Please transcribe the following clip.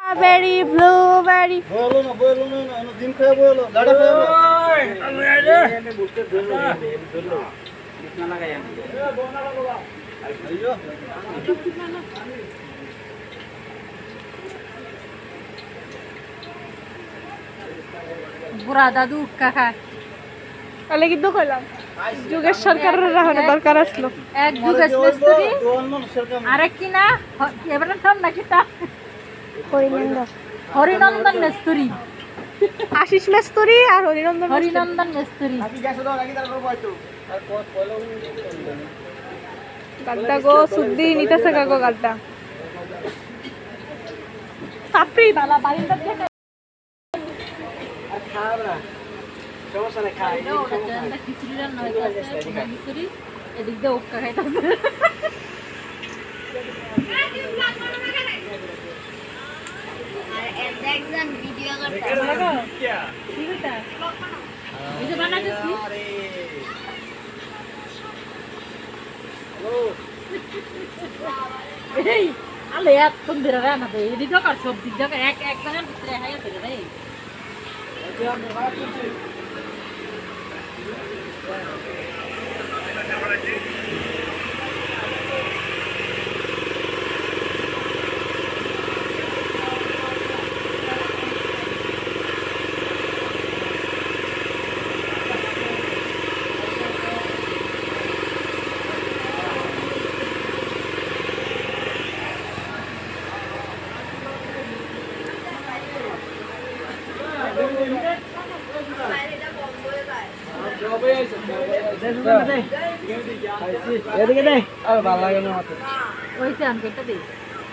Strawberry, blueberry. বলো না ডিম খায় বলো গাড়া খায় বুড়া দাদু কাকা তাহলে কিন্তু কইলাম যুগের সরকারের রাহনে দরকার আসলো এক যুগের মিস্ত্রি আরেক কি না এবারে নাম নাকি তা হরিনন্দন মিস্ত্রি আশিস মিস্ত্রি আর হরিনন্দন মিস্ত্রি গাড্ডা গো সুদ্দি নিতেছে কাগো গাড্ডা সাপড়ি বালা বারিন্দা দিয়ে সমস্যা নাই খাই খিচুড়ি রান্না হইতাছে খিচুড়ি এদিক দিয়ে উক্কা খাইতাছে আর একজন ভিডিও করতে কি হইতা এই যে বানাইতেছি এই আলে এতক্ষণ ধরে রান্না দেয় এদিক দিয়ে কার সব দিক দিয়ে এক এক জায়গার ভিতরে হাইয়া ধরে রে এদিকে দে আর ভালো লাগে না ওইটা আনতে দে